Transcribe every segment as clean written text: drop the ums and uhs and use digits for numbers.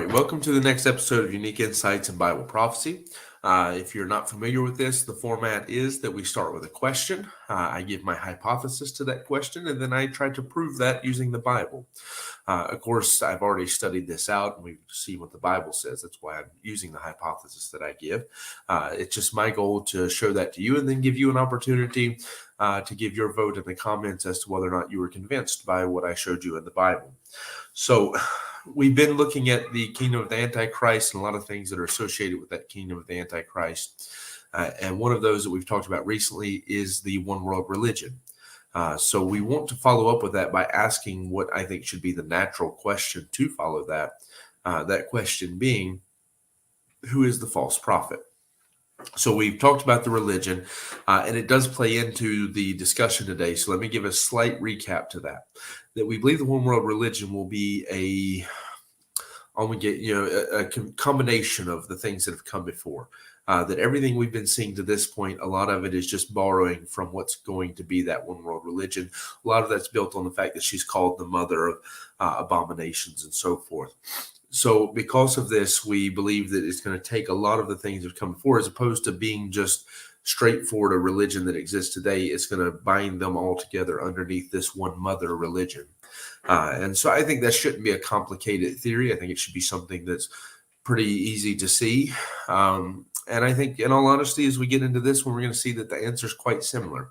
right, welcome to the next episode of Unique Insights in Bible Prophecy. If you're not familiar with this, the format is that we start with a question. I give my hypothesis to that question, and then I try to prove that using the Bible. Of course, I've already studied this out, and we see what the Bible says. That's why I'm using the hypothesis that I give. It's just my goal to show that to you and then give you an opportunity to give your vote in the comments as to whether or not you were convinced by what I showed you in the Bible. So we've been looking at the kingdom of the Antichrist and a lot of things that are associated with that kingdom of the Antichrist. And one of those that we've talked about recently is the one world religion. So we want to follow up with that by asking what I think should be the natural question to follow that. That question being, who is the false prophet? So we've talked about the religion, and it does play into the discussion today. So let me give a slight recap to that. That we believe the one world religion will be a combination of the things that have come before. That everything we've been seeing to this point, a lot of it is just borrowing from what's going to be that one world religion. A lot of that's built on the fact that she's called the mother of abominations and so forth. So because of this, we believe that it's going to take a lot of the things that have come before, as opposed to being just straightforward a religion that exists today. It's going to bind them all together underneath this one mother religion. And so I think that shouldn't be a complicated theory. I think it should be something that's pretty easy to see. And I think, in all honesty, as we get into this one, we're going to see that the answer is quite similar.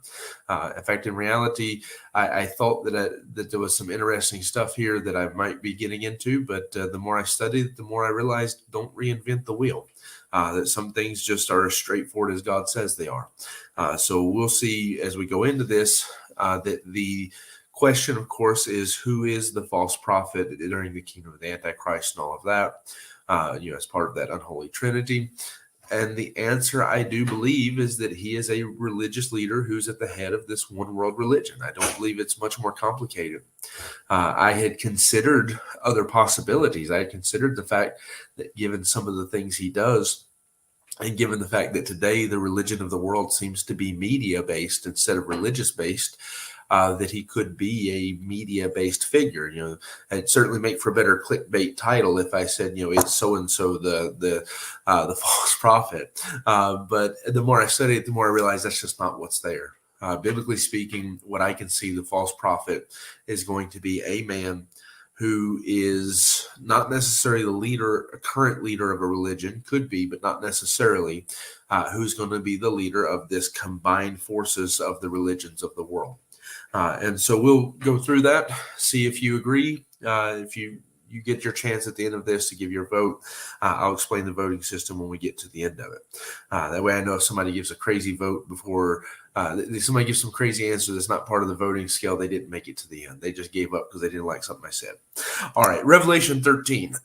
In fact, in reality, I thought that there was some interesting stuff here that I might be getting into, but the more I studied, the more I realized don't reinvent the wheel. That some things just are as straightforward as God says they are. So we'll see as we go into this that the question, of course, is who is the false prophet during the kingdom of the Antichrist and all of that, as part of that unholy trinity. And the answer, I do believe, is that he is a religious leader who's at the head of this one world religion. I don't believe it's much more complicated. I had considered other possibilities. I had considered the fact that given some of the things he does, and given the fact that today the religion of the world seems to be media-based instead of religious-based, that he could be a media-based figure. It'd certainly make for a better clickbait title if I said, it's so-and-so the false prophet. But the more I study it, the more I realize that's just not what's there. Biblically speaking, what I can see, the false prophet is going to be a man who is not necessarily the leader, a current leader of a religion, could be, but not necessarily, who's going to be the leader of this combined forces of the religions of the world. And so we'll go through that, see if you agree. If you get your chance at the end of this to give your vote, I'll explain the voting system when we get to the end of it. That way I know if somebody gives a crazy vote before, somebody gives some crazy answer that's not part of the voting scale, they didn't make it to the end. They just gave up because they didn't like something I said. All right, Revelation 13.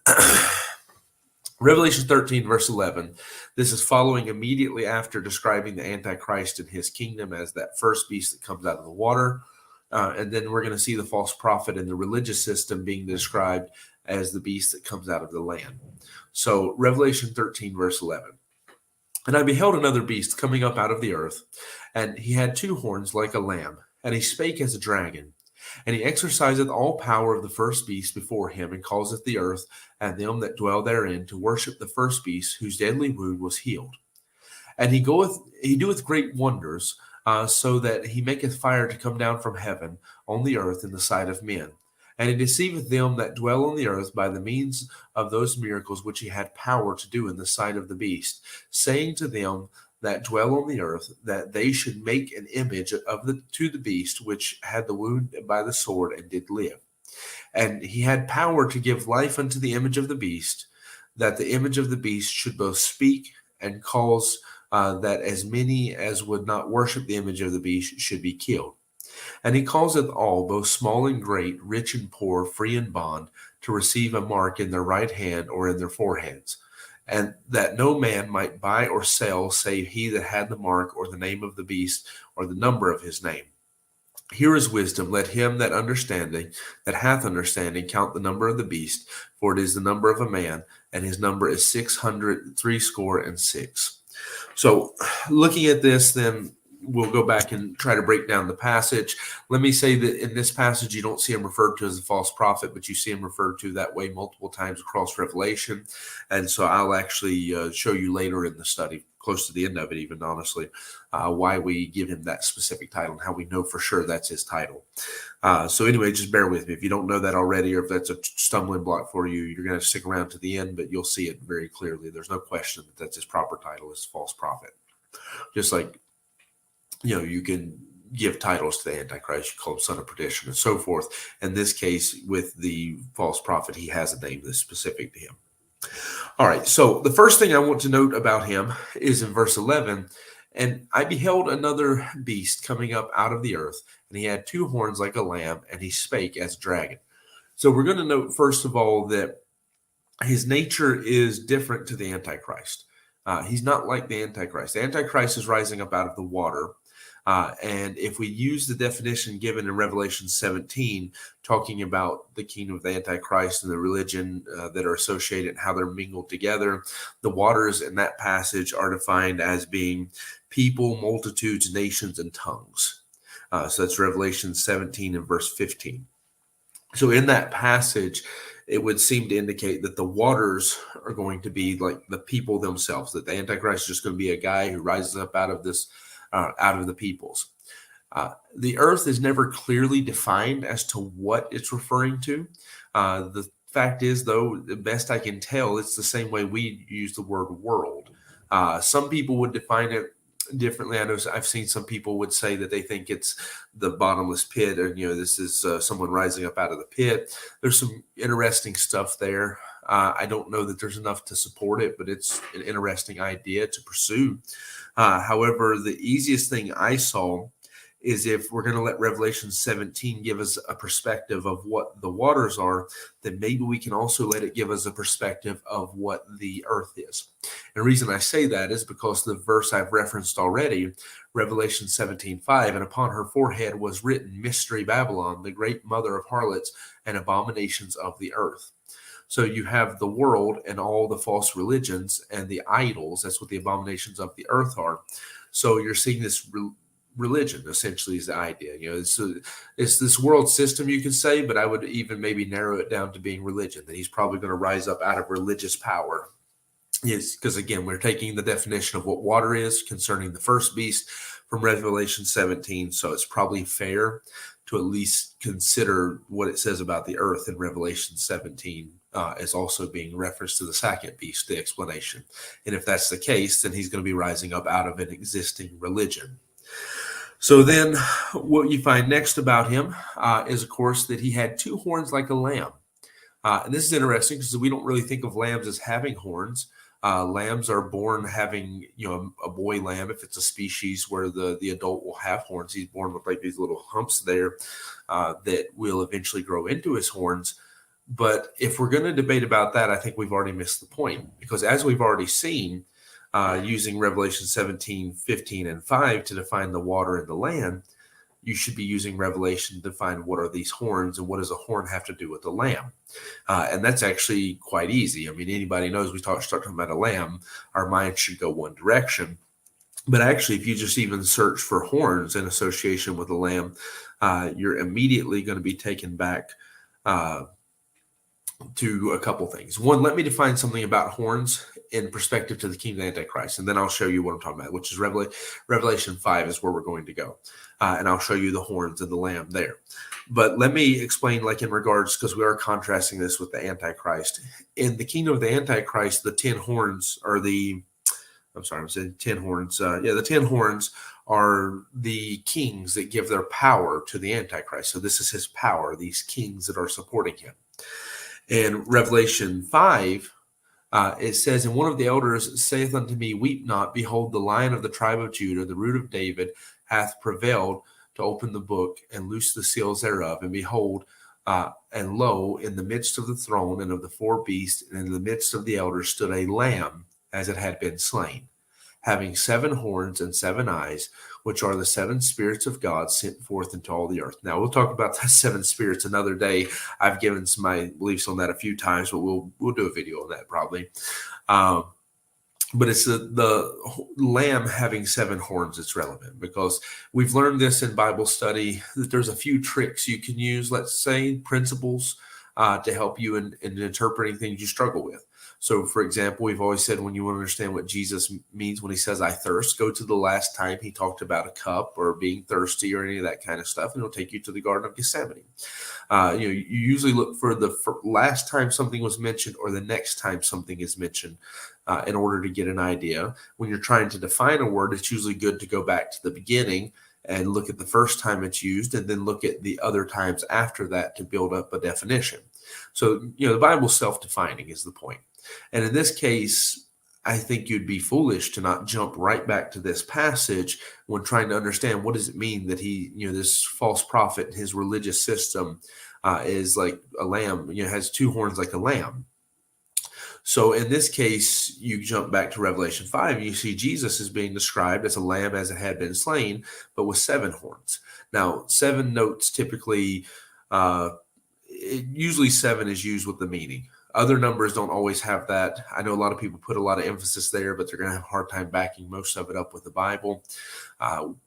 Revelation 13, verse 11. This is following immediately after describing the Antichrist and his kingdom as that first beast that comes out of the water. And then we're going to see the false prophet and the religious system being described as the beast that comes out of the land. So Revelation 13, verse 11. And I beheld another beast coming up out of the earth, and he had two horns like a lamb, and he spake as a dragon. And he exerciseth all power of the first beast before him, and causeth the earth and them that dwell therein to worship the first beast, whose deadly wound was healed. And he doeth great wonders, so that he maketh fire to come down from heaven on the earth in the sight of men. And he deceiveth them that dwell on the earth by the means of those miracles which he had power to do in the sight of the beast, saying to them that dwell on the earth that they should make an image to the beast which had the wound by the sword and did live. And he had power to give life unto the image of the beast, that the image of the beast should both speak and cause that as many as would not worship the image of the beast should be killed. And he causeth all, both small and great, rich and poor, free and bond, to receive a mark in their right hand or in their foreheads, and that no man might buy or sell save he that had the mark or the name of the beast or the number of his name. Here is wisdom. Let him that hath understanding, count the number of the beast, for it is the number of a man, and his number is 666. So looking at this, then we'll go back and try to break down the passage. Let me say that in this passage, you don't see him referred to as a false prophet, but you see him referred to that way multiple times across Revelation. And so I'll actually show you later in the study, close to the end of it even, honestly, why we give him that specific title and how we know for sure that's his title. So anyway, just bear with me. If you don't know that already, or if that's a stumbling block for you, you're going to stick around to the end, but you'll see it very clearly. There's no question that that's his proper title is false prophet. Just like, you can give titles to the Antichrist, you call him son of perdition and so forth. In this case, with the false prophet, he has a name that's specific to him. All right, so the first thing I want to note about him is in verse 11, and I beheld another beast coming up out of the earth, and he had two horns like a lamb, and he spake as a dragon. So we're going to note, first of all, that his nature is different to the Antichrist. He's not like the Antichrist. The Antichrist is rising up out of the water. And if we use the definition given in Revelation 17, talking about the kingdom of the Antichrist and the religion that are associated and how they're mingled together, the waters in that passage are defined as being people, multitudes, nations, and tongues. So that's Revelation 17 and verse 15. So in that passage, it would seem to indicate that the waters are going to be like the people themselves, that the Antichrist is just going to be a guy who rises up out of this, out of the peoples. The earth is never clearly defined as to what it's referring to. The fact is, though, the best I can tell, it's the same way we use the word world. Some people would define it differently. I know I've seen some people would say that they think it's the bottomless pit, and this is someone rising up out of the pit. There's some interesting stuff there. I don't know that there's enough to support it, but it's an interesting idea to pursue. However, the easiest thing I saw is if we're going to let Revelation 17 give us a perspective of what the waters are, then maybe we can also let it give us a perspective of what the earth is. And the reason I say that is because the verse I've referenced already, Revelation 17:5, and upon her forehead was written, Mystery Babylon, the great mother of harlots and abominations of the earth. So you have the world and all the false religions and the idols. That's what the abominations of the earth are. So you're seeing this religion, essentially, is the idea. It's this world system, you could say, but I would even maybe narrow it down to being religion, that he's probably going to rise up out of religious power. Yes, because again, we're taking the definition of what water is concerning the first beast from Revelation 17. So it's probably fair to at least consider what it says about the earth in Revelation 17 as also being referenced to the second beast, the explanation. And if that's the case, then he's going to be rising up out of an existing religion. So then what you find next about him is, of course, that he had two horns like a lamb. And this is interesting because we don't really think of lambs as having horns. Lambs are born having, a boy lamb, if it's a species where the adult will have horns. He's born with like these little humps there that will eventually grow into his horns. But if we're going to debate about that, I think we've already missed the point, because as we've already seen, using Revelation 17, 15, and 5 to define the water and the land, you should be using Revelation to define what are these horns and what does a horn have to do with the lamb. And that's actually quite easy. I mean, anybody knows we start talking about a lamb, our mind should go one direction. But actually, if you just even search for horns in association with a lamb, you're immediately going to be taken back to a couple things. One, let me define something about horns in perspective to the kingdom of the Antichrist, and then I'll show you what I'm talking about, which is Revelation 5 is where we're going to go. And I'll show you the horns and the lamb there. But let me explain, like in regards, because we are contrasting this with the Antichrist. In the kingdom of the Antichrist, the 10 horns are the 10 horns. The 10 horns are the kings that give their power to the Antichrist. So this is his power, these kings that are supporting him. In Revelation 5, it says, And one of the elders saith unto me, Weep not, behold, the Lion of the tribe of Judah, the root of David, hath prevailed to open the book and loose the seals thereof. And behold, and lo, in the midst of the throne and of the four beasts, and in the midst of the elders stood a lamb, as it had been slain, having 7 horns and 7 eyes, which are the 7 spirits of God sent forth into all the earth. Now, we'll talk about the 7 spirits another day. I've given my beliefs on that a few times, but we'll do a video on that probably. but it's the lamb having 7 horns that's relevant, because we've learned this in Bible study that there's a few tricks you can use, let's say principles, to help you in interpreting things you struggle with. So, for example, we've always said when you want to understand what Jesus means when he says, I thirst, go to the last time he talked about a cup or being thirsty or any of that kind of stuff, and it'll take you to the Garden of Gethsemane. You usually look for the last time something was mentioned or the next time something is mentioned in order to get an idea. When you're trying to define a word, it's usually good to go back to the beginning and look at the first time it's used and then look at the other times after that to build up a definition. So, the Bible's self-defining is the point. And in this case, I think you'd be foolish to not jump right back to this passage when trying to understand what does it mean that he, this false prophet, his religious system is like a lamb, has 2 horns like a lamb. So in this case, you jump back to Revelation 5, and you see Jesus is being described as a lamb as it had been slain, but with 7 horns. Now, 7 notes typically, usually 7 is used with the meaning. Other numbers don't always have that. I know a lot of people put a lot of emphasis there, but they're going to have a hard time backing most of it up with the Bible.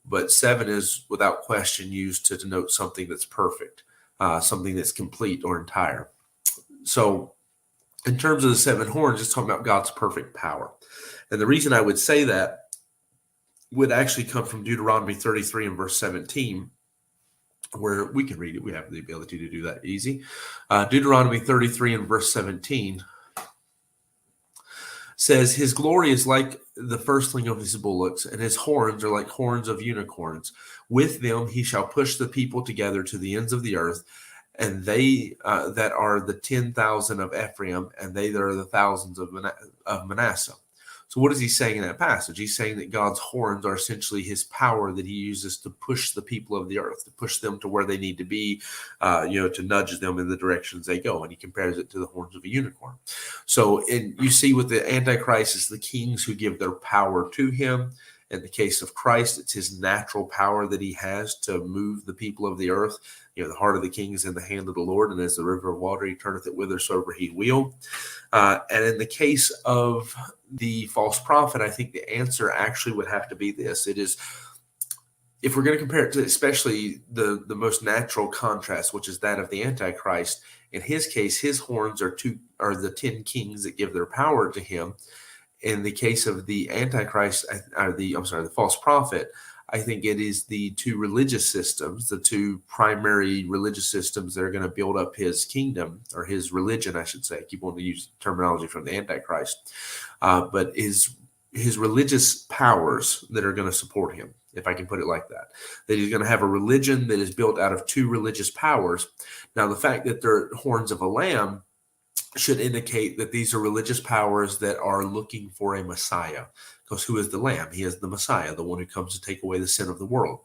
But 7 is without question used to denote something that's perfect, something that's complete or entire. So in terms of the 7 horns, it's talking about God's perfect power. And the reason I would say that would actually come from Deuteronomy 33 and verse 17, where we can read it. We have the ability to do that easy. Deuteronomy 33 and verse 17 says, his glory is like the firstling of his bullocks, and his horns are like horns of unicorns. With them he shall push the people together to the ends of the earth, and they that are the 10,000 of Ephraim, and they that are the thousands of Manasseh. So what is he saying in that passage? He's saying that God's horns are essentially his power that he uses to push the people of the earth, to push them to where they need to be, to nudge them in the directions they go. And he compares it to the horns of a unicorn. So you see with the Antichrist, it's the kings who give their power to him. In the case of Christ, it's his natural power that he has to move the people of the earth. The heart of the king is in the hand of the Lord, and as the river of water, he turneth it whithersoever he will. And in the case of the false prophet, I think the answer actually would have to be this. It is, if we're going to compare it to especially the most natural contrast, which is that of the Antichrist, in his case, his horns are the 10 kings that give their power to him. In the case of the Antichrist, the false prophet, I think it is the 2 religious systems, the 2 primary religious systems that are going to build up his kingdom, or his religion, I should say. I keep wanting to use terminology from the Antichrist, but his religious powers that are going to support him, if I can put it like that. That he's going to have a religion that is built out of 2 religious powers. Now, the fact that they're horns of a lamb should indicate that these are religious powers that are looking for a Messiah. Because who is the Lamb? He is the Messiah, the one who comes to take away the sin of the world.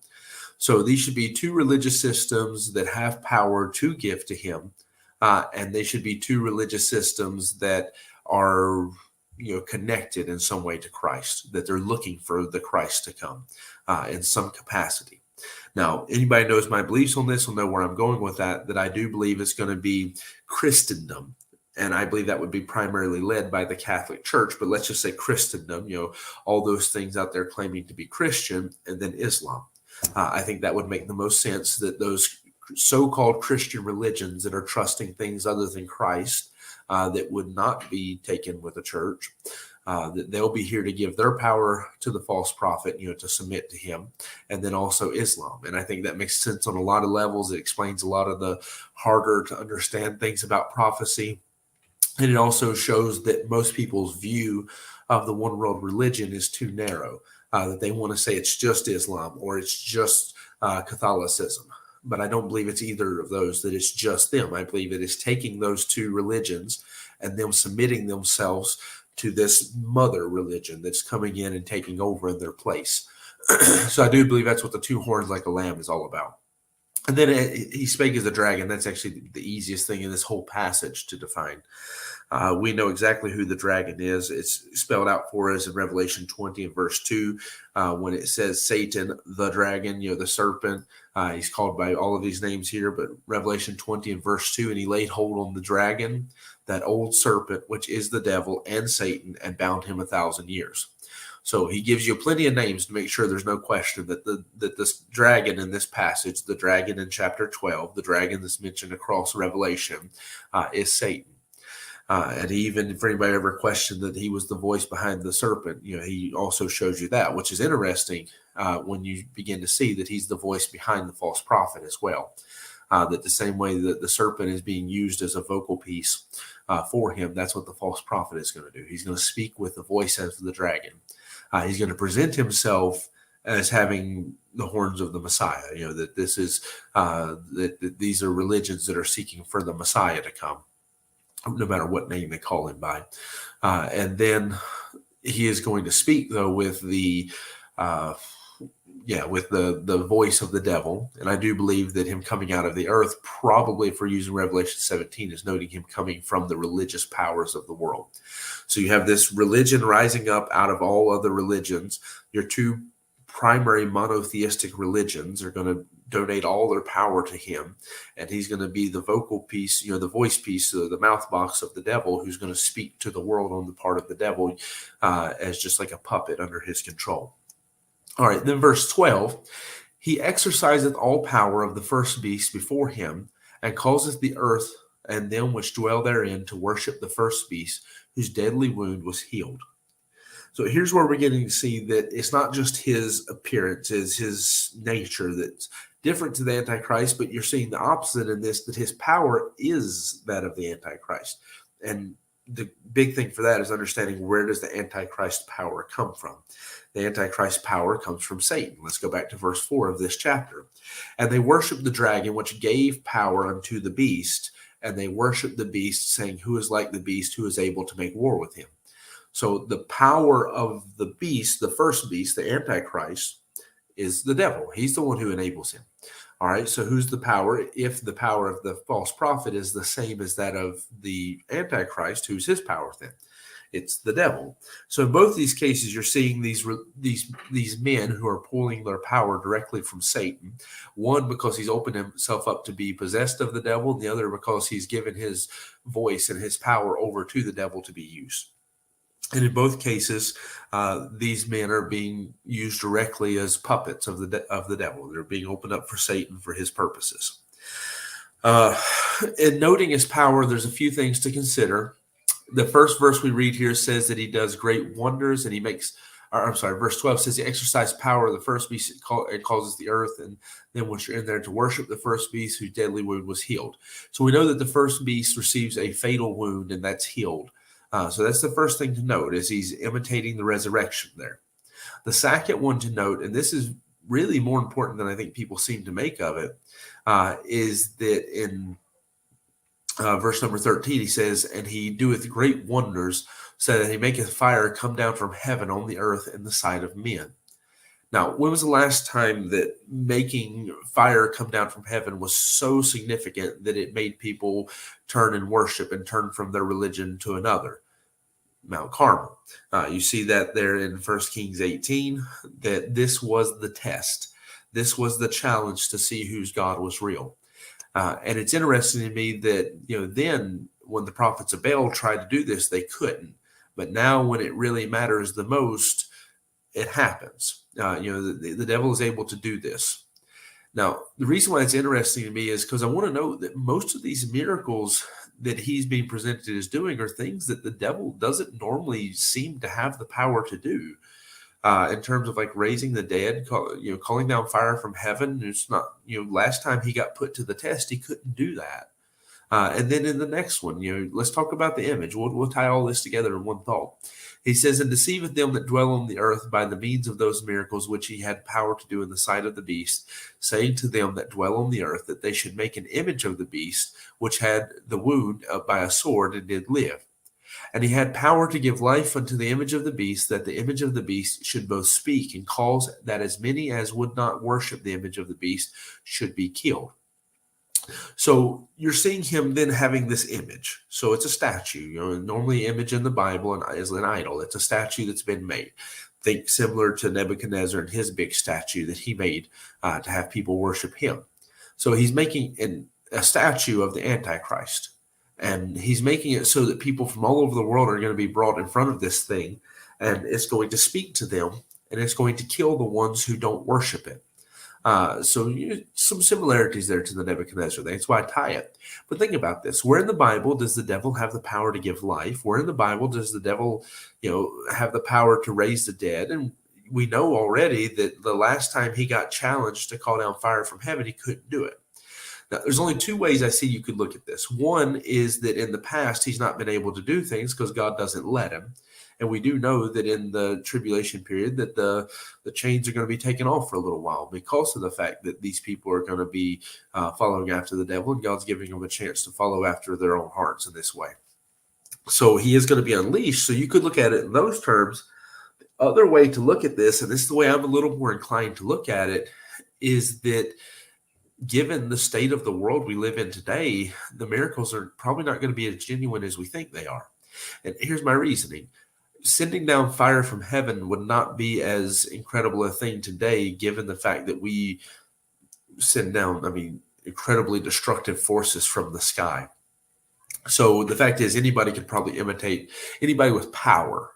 So these should be 2 religious systems that have power to give to him. And they should be 2 religious systems that are connected in some way to Christ, that they're looking for the Christ to come in some capacity. Now, anybody knows my beliefs on this will know where I'm going with that I do believe it's going to be Christendom. And I believe that would be primarily led by the Catholic Church, but let's just say Christendom, all those things out there claiming to be Christian, and then Islam. I think that would make the most sense, that those so-called Christian religions that are trusting things other than Christ, that would not be taken with the church, that they'll be here to give their power to the false prophet, to submit to him, and then also Islam. And I think that makes sense on a lot of levels. It explains a lot of the harder to understand things about prophecy. And it also shows that most people's view of the one world religion is too narrow, that they want to say it's just Islam or it's just Catholicism. But I don't believe it's either of those, that it's just them. I believe it is taking those 2 religions and them submitting themselves to this mother religion that's coming in and taking over in their place. So I do believe that's what the 2 horns like a lamb is all about. And then he spake as a dragon. That's actually the easiest thing in this whole passage to define. We know exactly who the dragon is. It's spelled out for us in Revelation 20 and verse 2 when it says Satan, the dragon, the serpent. He's called by all of these names here, but Revelation 20 and verse 2, and he laid hold on the dragon, that old serpent, which is the devil and Satan, and bound him 1,000 years. So he gives you plenty of names to make sure there's no question that this dragon in this passage, the dragon in chapter 12, the dragon that's mentioned across Revelation, is Satan. And even if anybody ever questioned that he was the voice behind the serpent, he also shows you that, which is interesting when you begin to see that he's the voice behind the false prophet as well. That the same way that the serpent is being used as a vocal piece for him, that's what the false prophet is going to do. He's going to speak with the voice of the dragon. He's going to present himself as having the horns of the Messiah. That this is that these are religions that are seeking for the Messiah to come, no matter what name they call him by. And then he is going to speak, though, with the voice of the devil. And I do believe that him coming out of the earth, probably if we're using Revelation 17, is noting him coming from the religious powers of the world. So you have this religion rising up out of all other religions. Your two primary monotheistic religions are going to donate all their power to him, and he's going to be the vocal piece, the voice piece, the mouth box of the devil, who's going to speak to the world on the part of the devil as just like a puppet under his control. All right, then verse 12, he exerciseth all power of the first beast before him, and causeth the earth and them which dwell therein to worship the first beast, whose deadly wound was healed. So here's where we're getting to see that it's not just his appearance, it's his nature that's different to the Antichrist, but you're seeing the opposite in this, that his power is that of the Antichrist. And the big thing for that is understanding, where does the Antichrist power come from? The Antichrist power comes from Satan. Let's go back to verse 4 of this chapter. And they worshiped the dragon, which gave power unto the beast, and they worshiped the beast, saying, who is like the beast, who is able to make war with him? So the power of the beast, the first beast, the Antichrist, is the devil. He's the one who enables him. All right, so who's the power? If the power of the false prophet is the same as that of the Antichrist, who's his power then? It's the devil. So in both these cases, you're seeing these men who are pulling their power directly from Satan. One, because he's opened himself up to be possessed of the devil, and the other because he's given his voice and his power over to the devil to be used. And in both cases, these men are being used directly as puppets of the devil. They're being opened up for Satan for his purposes. In noting his power, there's a few things to consider. The first verse we read here says that he does great wonders, and he makes, verse 12 says he exercised power of the first beast and causes the earth, and then once you're in there to worship the first beast whose deadly wound was healed. So we know that the first beast receives a fatal wound, and that's healed. So that's the first thing to note, is he's imitating the resurrection there. The second one to note, and this is really more important than I think people seem to make of it, is that in verse number 13, he says, and he doeth great wonders, so that he maketh fire come down from heaven on the earth in the sight of men. Now, when was the last time that making fire come down from heaven was so significant that it made people turn and worship and turn from their religion to another? Mount Carmel. You see that there in 1 Kings 18, that this was the test. This was the challenge to see whose God was real. And it's interesting to me that, then when the prophets of Baal tried to do this, they couldn't. But now when it really matters the most, it happens. The devil is able to do this. Now, the reason why it's interesting to me is because I want to know that most of these miracles that he's being presented as doing are things that the devil doesn't normally seem to have the power to do. In terms of like raising the dead, calling down fire from heaven. It's not, last time he got put to the test, he couldn't do that. And then in the next one, let's talk about the image. We'll tie all this together in one thought. He says, and deceiveth them that dwell on the earth by the means of those miracles which he had power to do in the sight of the beast, saying to them that dwell on the earth that they should make an image of the beast, which had the wound by a sword and did live. And he had power to give life unto the image of the beast, that the image of the beast should both speak and cause that as many as would not worship the image of the beast should be killed. So you're seeing him then having this image. So it's a statue. Normally image in the Bible is an idol. It's a statue that's been made. Think similar to Nebuchadnezzar and his big statue that he made to have people worship him. So he's making a statue of the Antichrist. And he's making it so that people from all over the world are going to be brought in front of this thing, and it's going to speak to them, and it's going to kill the ones who don't worship it. So some similarities there to the Nebuchadnezzar thing. That's why I tie it. But think about this. Where in the Bible does the devil have the power to give life? Where in the Bible does the devil, have the power to raise the dead? And we know already that the last time he got challenged to call down fire from heaven, he couldn't do it. Now, there's only two ways I see you could look at this. One is that in the past, he's not been able to do things because God doesn't let him. And we do know that in the tribulation period that the chains are going to be taken off for a little while because of the fact that these people are going to be following after the devil, and God's giving them a chance to follow after their own hearts in this way. So he is going to be unleashed. So you could look at it in those terms. The other way to look at this, and this is the way I'm a little more inclined to look at it, is that given the state of the world we live in today, the miracles are probably not going to be as genuine as we think they are. And here's my reasoning. Sending down fire from heaven would not be as incredible a thing today, given the fact that we send down, incredibly destructive forces from the sky. So the fact is, anybody could probably imitate, anybody with power,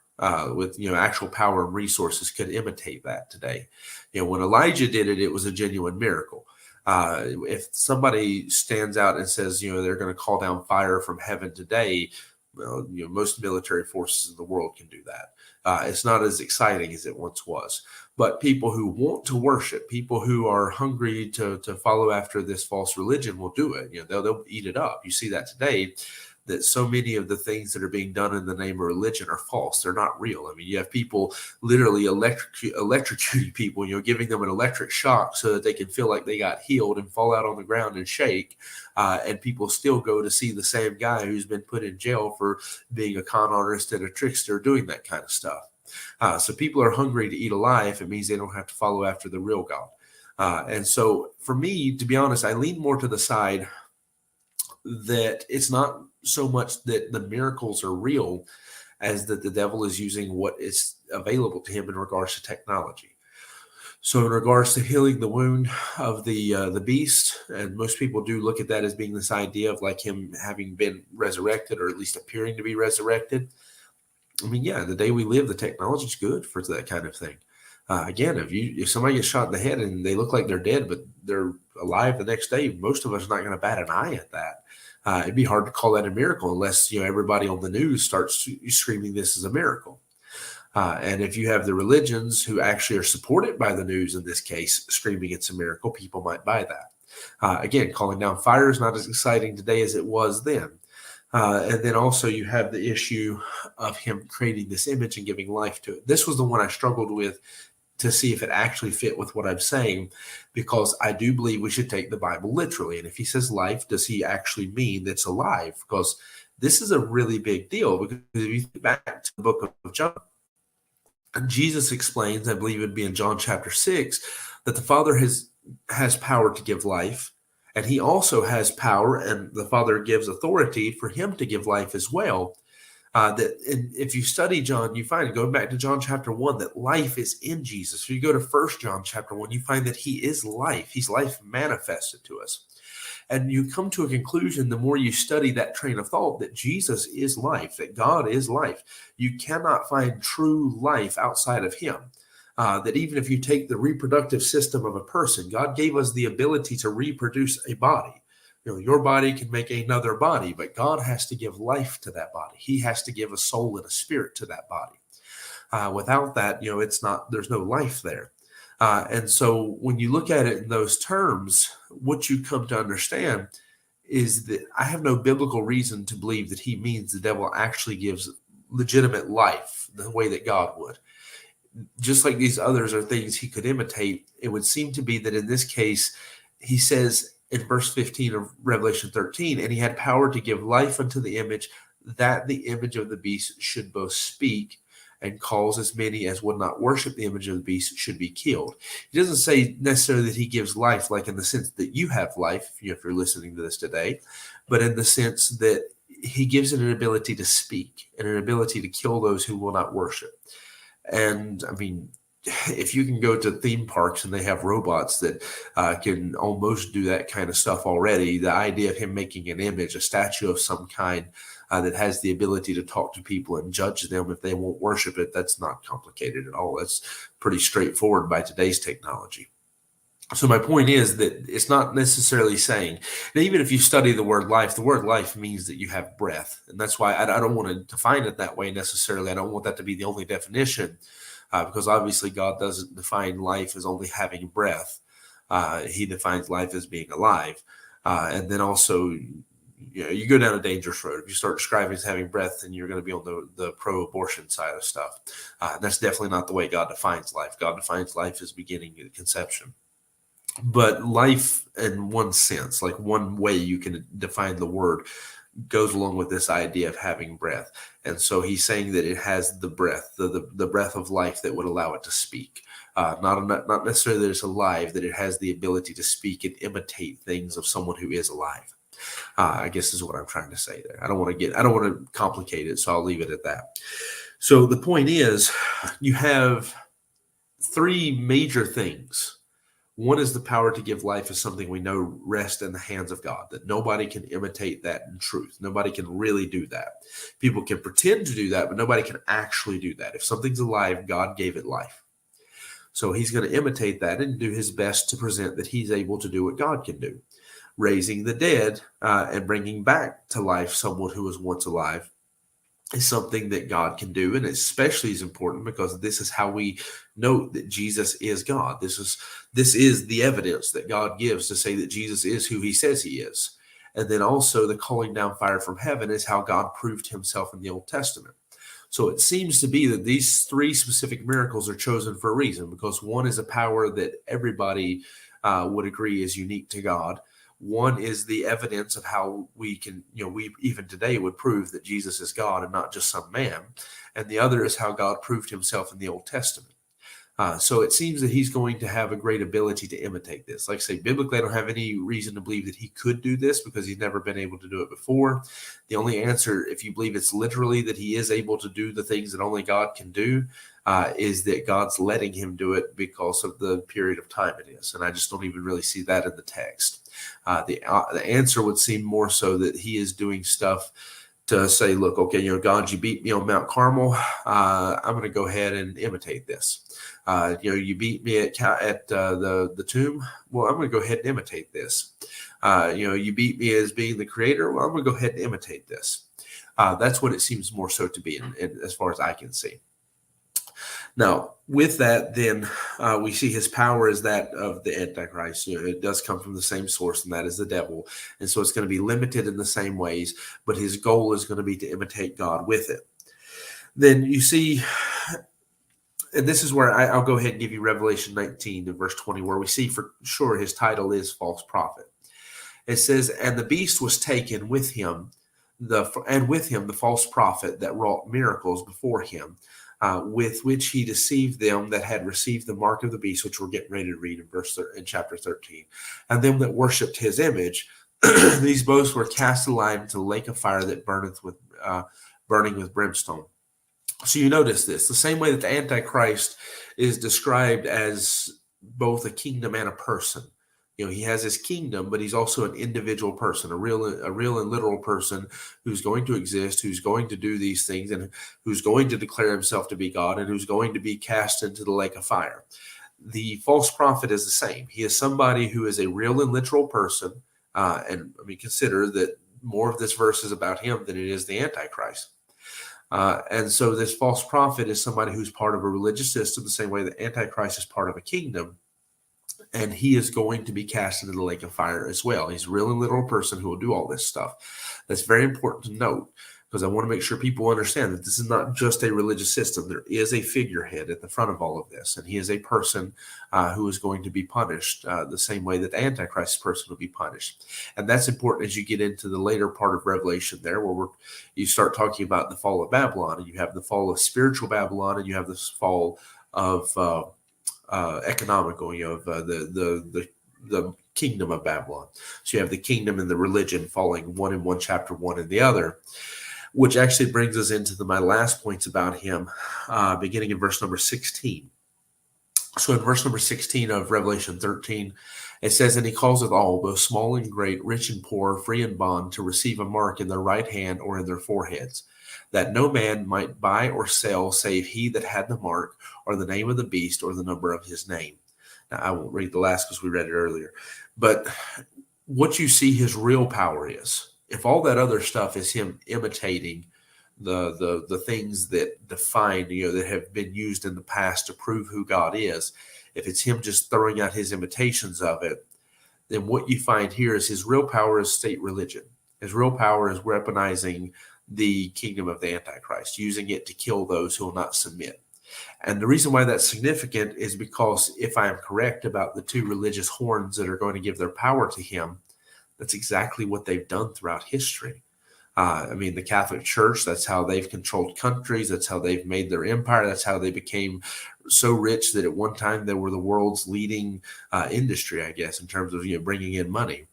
with actual power and resources could imitate that today. When Elijah did it, it was a genuine miracle. If somebody stands out and says, they're going to call down fire from heaven today, well, most military forces in the world can do that. It's not as exciting as it once was. But people who want to worship, people who are hungry to follow after this false religion will do it. They'll eat it up. You see that today, that so many of the things that are being done in the name of religion are false. They're not real. You have people literally electrocuting people, giving them an electric shock so that they can feel like they got healed and fall out on the ground and shake. And people still go to see the same guy who's been put in jail for being a con artist and a trickster, doing that kind of stuff. So people are hungry to eat alive. It means they don't have to follow after the real God. And so for me, to be honest, I lean more to the side that it's not so much that the miracles are real as that the devil is using what is available to him in regards to technology. So in regards to healing the wound of the beast, and most people do look at that as being this idea of like him having been resurrected, or at least appearing to be resurrected. The day we live, the technology is good for that kind of thing. Again, if somebody gets shot in the head and they look like they're dead, but they're alive the next day, most of us are not going to bat an eye at that. It'd be hard to call that a miracle unless everybody on the news starts screaming this is a miracle. And if you have the religions who actually are supported by the news in this case screaming it's a miracle, people might buy that. Again, calling down fire is not as exciting today as it was then. And then also you have the issue of him creating this image and giving life to it. This was the one I struggled with to see if it actually fit with what I'm saying, because I do believe we should take the Bible literally. And if he says life, does he actually mean that's alive? Because this is a really big deal. Because if you think back to the book of John, Jesus explains, I believe it'd be in John chapter 6, that the Father has power to give life. And he also has power, and the Father gives authority for him to give life as well. If you study John, you find, going back to John chapter 1, that life is in Jesus. If you go to 1 John chapter 1, you find that he is life. He's life manifested to us. And you come to a conclusion, the more you study that train of thought, that Jesus is life, that God is life. You cannot find true life outside of him. That even if you take the reproductive system of a person, God gave us the ability to reproduce a body. Your body can make another body, but God has to give life to that body. He has to give a soul and a spirit to that body. Without that, there's no life there. And so when you look at it in those terms, what you come to understand is that I have no biblical reason to believe that he means the devil actually gives legitimate life the way that God would. Just like these others are things he could imitate, it would seem to be that in this case, he says in verse 15 of Revelation 13, and he had power to give life unto the image that the image of the beast should both speak and cause as many as would not worship the image of the beast should be killed. He doesn't say necessarily that he gives life, like in the sense that you have life, if you're listening to this today, but in the sense that he gives it an ability to speak and an ability to kill those who will not worship. And I mean, if you can go to theme parks and they have robots that can almost do that kind of stuff already, the idea of him making an image, a statue of some kind that has the ability to talk to people and judge them if they won't worship it, that's not complicated at all. That's pretty straightforward by today's technology. So my point is that it's not necessarily saying that even if you study the word life means that you have breath. And that's why I don't want to define it that way necessarily. I don't want that to be the only definition. Because obviously God doesn't define life as only having breath. He defines life as being alive. And then also, you go down a dangerous road. If you start describing as having breath, then you're going to be on the pro-abortion side of stuff. And that's definitely not the way God defines life. God defines life as beginning and conception. But life in one sense, like one way you can define the word, goes along with this idea of having breath. And so he's saying that it has the breath, the breath of life that would allow it to speak. Not necessarily that it's alive, that it has the ability to speak and imitate things of someone who is alive. I guess is what I'm trying to say there. I don't want to complicate it, so I'll leave it at that. So the point is, you have three major things. One is the power to give life is something we know rests in the hands of God, that nobody can imitate that in truth. Nobody can really do that. People can pretend to do that, but nobody can actually do that. If something's alive, God gave it life. So he's going to imitate that and do his best to present that he's able to do what God can do. Raising the dead and bringing back to life someone who was once alive is something that God can do, and especially is important because this is how we know that Jesus is God. This is the evidence that God gives to say that Jesus is who he says he is. And then also the calling down fire from heaven is how God proved himself in the Old Testament. So it seems to be that these three specific miracles are chosen for a reason, because one is a power that everybody would agree is unique to God. One is the evidence of how we can, we even today would prove that Jesus is God and not just some man. And the other is how God proved himself in the Old Testament. So it seems that he's going to have a great ability to imitate this. Like I say, biblically, I don't have any reason to believe that he could do this because he's never been able to do it before. The only answer, if you believe it's literally that he is able to do the things that only God can do, is that God's letting him do it because of the period of time it is. And I just don't even really see that in the text. The answer would seem more so that he is doing stuff to say, look, okay, God, you beat me on Mount Carmel. I'm going to go ahead and imitate this. You beat me at the tomb. Well, I'm going to go ahead and imitate this. You beat me as being the creator. Well, I'm going to go ahead and imitate this. That's what it seems more so to be, in as far as I can see. Now, with that, then we see his power is that of the Antichrist. It does come from the same source, and that is the devil. And so it's going to be limited in the same ways, but his goal is going to be to imitate God with it. Then you see, and this is where I'll go ahead and give you Revelation 19 and verse 20, where we see for sure his title is false prophet. It says, and the beast was taken with him, the false prophet that wrought miracles before him, with which he deceived them that had received the mark of the beast, which we're getting ready to read in chapter 13, and them that worshipped his image. These both were cast alive into the lake of fire that burneth with burning with brimstone. So you notice this, the same way that the Antichrist is described as both a kingdom and a person. He has his kingdom, but he's also an individual person, a real and literal person who's going to exist, who's going to do these things, and who's going to declare himself to be God, and who's going to be cast into the lake of fire. The false prophet is the same. He is somebody who is a real and literal person, and consider that more of this verse is about him than it is the Antichrist. And so this false prophet is somebody who's part of a religious system, the same way the Antichrist is part of a kingdom. And he is going to be cast into the lake of fire as well. He's a real and literal person who will do all this stuff. That's very important to note, because I want to make sure people understand that this is not just a religious system. There is a figurehead at the front of all of this, and he is a person who is going to be punished the same way that the Antichrist person will be punished. And that's important as you get into the later part of Revelation there, where you start talking about the fall of Babylon, and you have the fall of spiritual Babylon, and you have the fall of economical, of the kingdom of Babylon. So you have the kingdom and the religion falling, one in one chapter, one in the other, which actually brings us into my last points about him, beginning in verse number 16. So in verse number 16 of Revelation 13, it says, "And he causeth all, both small and great, rich and poor, free and bond, to receive a mark in their right hand or in their foreheads, that no man might buy or sell save he that had the mark, or the name of the beast, or the number of his name." Now, I won't read the last because we read it earlier. But what you see his real power is, if all that other stuff is him imitating the things that define, that have been used in the past to prove who God is, if it's him just throwing out his imitations of it, then what you find here is his real power is state religion. His real power is weaponizing the kingdom of the Antichrist, using it to kill those who will not submit. And the reason why that's significant is because if I am correct about the two religious horns that are going to give their power to him, that's exactly what they've done throughout history. The Catholic Church, that's how they've controlled countries. That's how they've made their empire. That's how they became so rich that at one time they were the world's leading industry, I guess, in terms of bringing in money.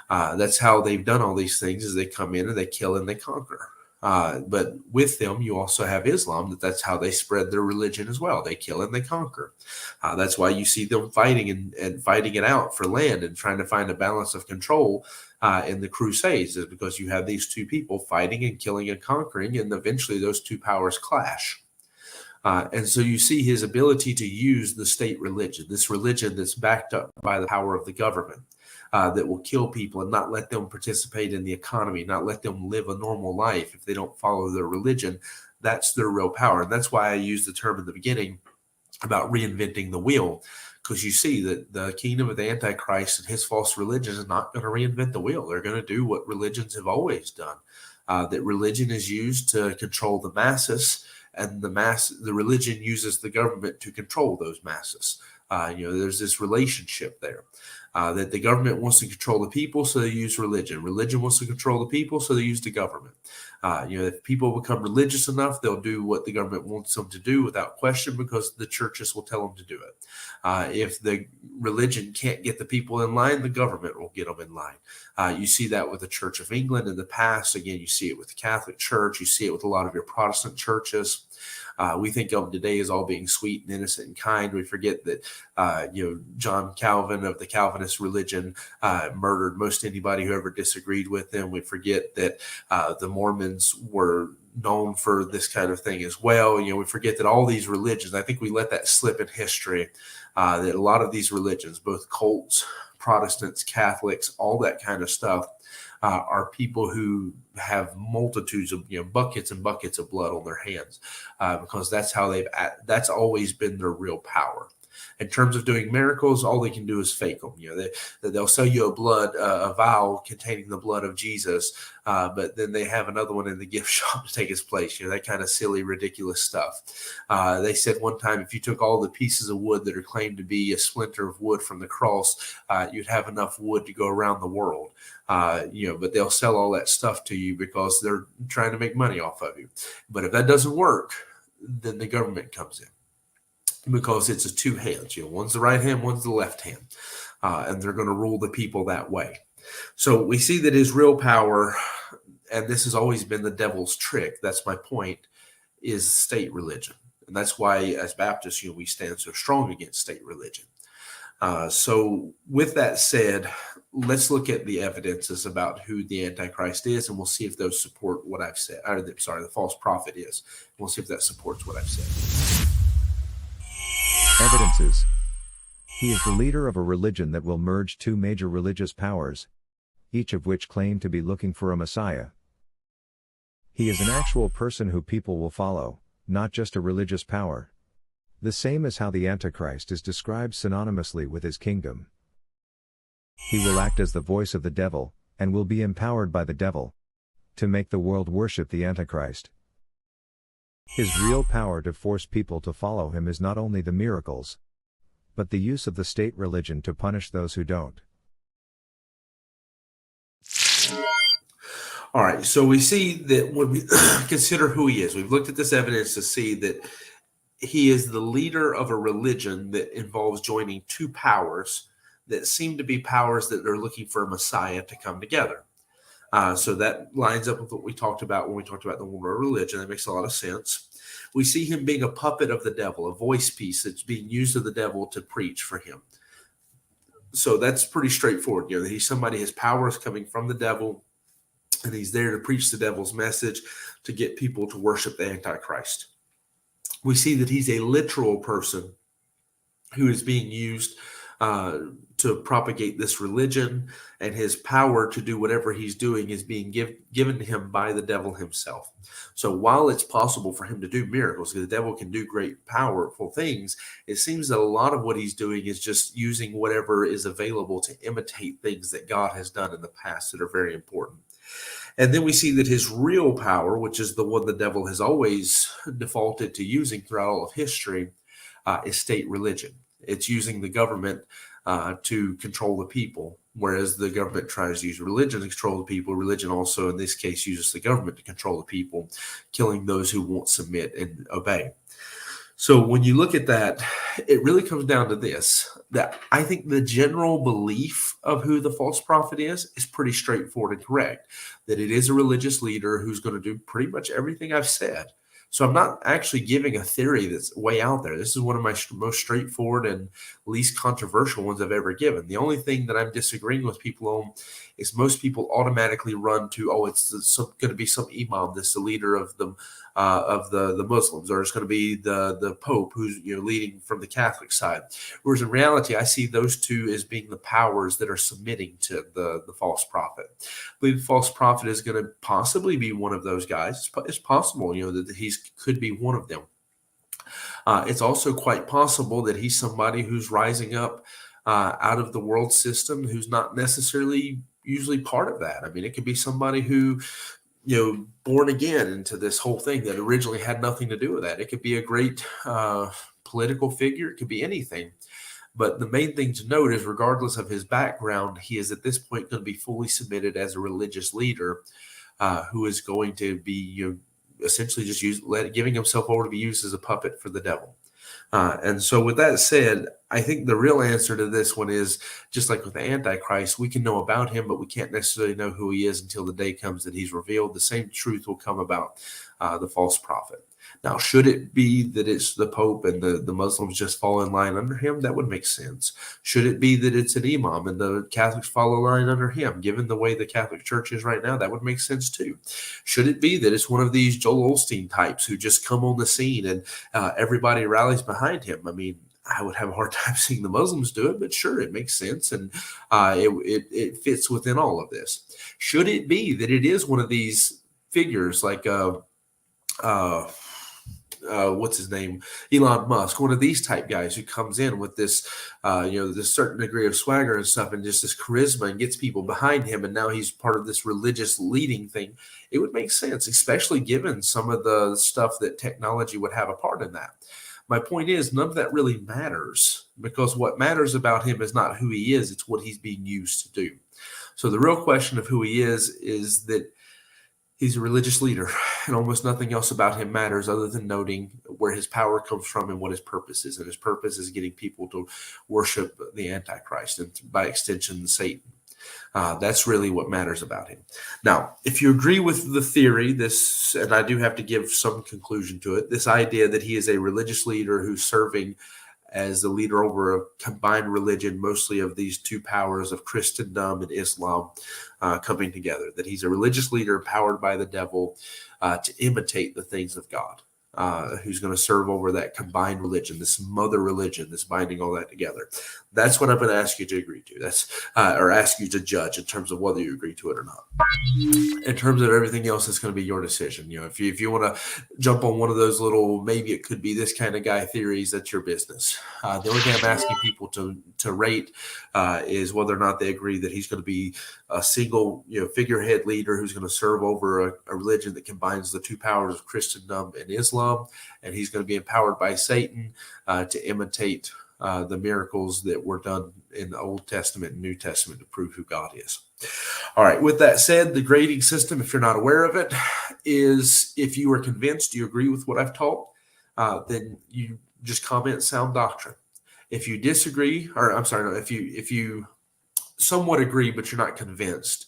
That's how they've done all these things, is they come in and they kill and they conquer. But with them, you also have Islam, that's how they spread their religion as well. They kill and they conquer. That's why you see them fighting and fighting it out for land and trying to find a balance of control in the Crusades, is because you have these two people fighting and killing and conquering, and eventually those two powers clash. And so you see his ability to use the state religion, this religion that's backed up by the power of the government, that will kill people and not let them participate in the economy, not let them live a normal life if they don't follow their religion. That's their real power. And that's why I used the term in the beginning about reinventing the wheel, because you see that the kingdom of the Antichrist and his false religion is not going to reinvent the wheel. They're going to do what religions have always done. That religion is used to control the masses, and the religion uses the government to control those masses. There's this relationship there. That the government wants to control the people, so they use religion. Religion wants to control the people, so they use the government. If people become religious enough, they'll do what the government wants them to do without question, because the churches will tell them to do it. If the religion can't get the people in line, the government will get them in line. You see that with the Church of England in the past. Again, you see it with the Catholic Church. You see it with a lot of your Protestant churches. We think of today as all being sweet and innocent and kind. We forget that, John Calvin of the Calvinist religion murdered most anybody who ever disagreed with him. We forget that the Mormons were known for this kind of thing as well. We forget that all these religions, I think we let that slip in history, that a lot of these religions, both cults, Protestants, Catholics, all that kind of stuff, are people who have multitudes of buckets and buckets of blood on their hands, because that's always been their real power. In terms of doing miracles, all they can do is fake them. They'll sell you a vial containing the blood of Jesus, but then they have another one in the gift shop to take its place. That kind of silly, ridiculous stuff. They said one time, if you took all the pieces of wood that are claimed to be a splinter of wood from the cross, you'd have enough wood to go around the world. But they'll sell all that stuff to you because they're trying to make money off of you. But if that doesn't work, then the government comes in, because it's a two hands. One's the right hand, one's the left hand, and they're going to rule the people that way. So we see that his real power, and this has always been the devil's trick, that's my point, is state religion. And that's why as Baptists, we stand so strong against state religion. So with that said, let's look at the evidences about who the Antichrist is, and we'll see if those support what I've said. The false prophet is. We'll see if that supports what I've said. Evidences. He is the leader of a religion that will merge two major religious powers, each of which claim to be looking for a Messiah. He is an actual person who people will follow, not just a religious power. The same as how the Antichrist is described synonymously with his kingdom. He will act as the voice of the devil, and will be empowered by the devil to make the world worship the Antichrist. His real power to force people to follow him is not only the miracles, but the use of the state religion to punish those who don't. All right, so we see that when we consider who he is, we've looked at this evidence to see that he is the leader of a religion that involves joining two powers that seem to be powers that are looking for a Messiah to come together. So that lines up with what we talked about when we talked about the one world religion. That makes a lot of sense. We see him being a puppet of the devil, a voice piece that's being used of the devil to preach for him. So that's pretty straightforward. That he's somebody, his power is coming from the devil, and he's there to preach the devil's message to get people to worship the Antichrist. We see that he's a literal person who is being used to propagate this religion, and his power to do whatever he's doing is being given to him by the devil himself. So while it's possible for him to do miracles, because the devil can do great, powerful things, it seems that a lot of what he's doing is just using whatever is available to imitate things that God has done in the past that are very important. And then we see that his real power, which is the one the devil has always defaulted to using throughout all of history, is state religion. It's using the government to control the people, whereas the government tries to use religion to control the people. Religion also, in this case, uses the government to control the people, killing those who won't submit and obey. So when you look at that, it really comes down to this, that I think the general belief of who the false prophet is pretty straightforward and correct, that it is a religious leader who's going to do pretty much everything I've said. So I'm not actually giving a theory that's way out there. This is one of my most straightforward and least controversial ones I've ever given. The only thing that I'm disagreeing with people on is most people automatically run to, it's going to be some imam that's the leader of the Muslims, or it's going to be the Pope who's leading from the Catholic side. Whereas in reality, I see those two as being the powers that are submitting to the false prophet. I believe the false prophet is going to possibly be one of those guys. It's possible, that he could be one of them. It's also quite possible that he's somebody who's rising up out of the world system, who's not necessarily usually part of that. I mean, it could be somebody who, born again into this whole thing that originally had nothing to do with that. It could be a great political figure. It could be anything. But the main thing to note is, regardless of his background, he is at this point going to be fully submitted as a religious leader who is going to be, essentially just giving himself over to be used as a puppet for the devil. And so with that said, I think the real answer to this one is, just like with the Antichrist, we can know about him, but we can't necessarily know who he is until the day comes that he's revealed. The same truth will come about the false prophet. Now, should it be that it's the Pope and the Muslims just fall in line under him? That would make sense. Should it be that it's an imam and the Catholics follow line under him? Given the way the Catholic Church is right now, that would make sense too. Should it be that it's one of these Joel Osteen types who just come on the scene and everybody rallies behind him? I mean, I would have a hard time seeing the Muslims do it, but sure, it makes sense, and it fits within all of this. Should it be that it is one of these figures like what's his name, Elon Musk, one of these type guys who comes in with this, this certain degree of swagger and stuff, and just this charisma, and gets people behind him, and now he's part of this religious leading thing? It would make sense, especially given some of the stuff that technology would have a part in that. My point is, none of that really matters, because what matters about him is not who he is, it's what he's being used to do. So the real question of who he is that he's a religious leader, and almost nothing else about him matters other than noting where his power comes from and what his purpose is. And his purpose is getting people to worship the Antichrist, and by extension, Satan. That's really what matters about him. Now, if you agree with the theory, and I do have to give some conclusion to it, this idea that he is a religious leader who's serving as the leader over a combined religion, mostly of these two powers of Christendom and Islam coming together, that he's a religious leader empowered by the devil to imitate the things of God. who's going to serve over that combined religion, this mother religion that's binding all that together. That's what I'm going to ask you to agree to. That's or ask you to judge in terms of whether you agree to it or not. In terms of everything else, it's going to be your decision. If you want to jump on one of those little, maybe it could be this kind of guy theories, that's your business. The only thing I'm asking people to rate is whether or not they agree that he's going to be a single, figurehead leader who's going to serve over a religion that combines the two powers of Christendom and Islam, and he's going to be empowered by Satan to imitate the miracles that were done in the Old Testament and New Testament to prove who God is. All right. With that said, the grading system, if you're not aware of it, is if you are convinced you agree with what I've taught, then you just comment sound doctrine. If you disagree, or I'm sorry, no, if you somewhat agree but you're not convinced,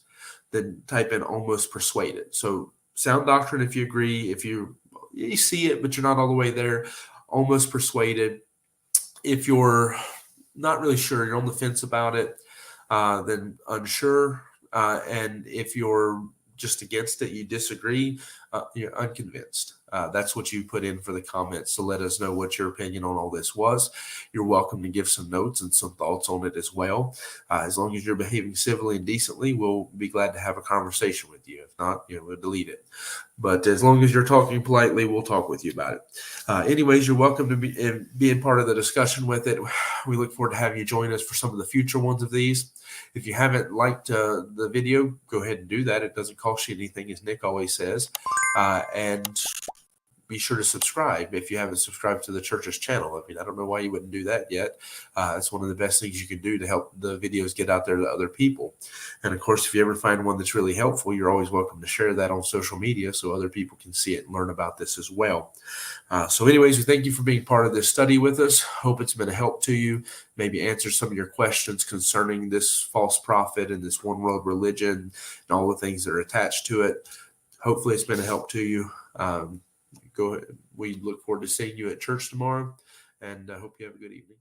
then type in almost persuaded. So sound doctrine if you agree, if you see it but you're not all the way there, almost persuaded. If you're not really sure, you're on the fence about it, then unsure. And if you're just against it, you disagree, you're unconvinced. That's what you put in for the comments. So let us know what your opinion on all this was. You're welcome to give some notes and some thoughts on it as well. As long as you're behaving civilly and decently, we'll be glad to have a conversation with you. If not, we'll delete it. But as long as you're talking politely, we'll talk with you about it. Anyways, you're welcome to be being part of the discussion with it. We look forward to having you join us for some of the future ones of these. If you haven't liked the video, go ahead and do that. It doesn't cost you anything, as Nick always says. And be sure to subscribe if you haven't subscribed to the church's channel. I mean, I don't know why you wouldn't do that yet. It's one of the best things you can do to help the videos get out there to other people. And of course, if you ever find one that's really helpful, you're always welcome to share that on social media so other people can see it and learn about this as well. So anyways, we thank you for being part of this study with us. Hope it's been a help to you, maybe answer some of your questions concerning this false prophet and this one world religion and all the things that are attached to it. Hopefully it's been a help to you. Go ahead. We look forward to seeing you at church tomorrow, and I hope you have a good evening.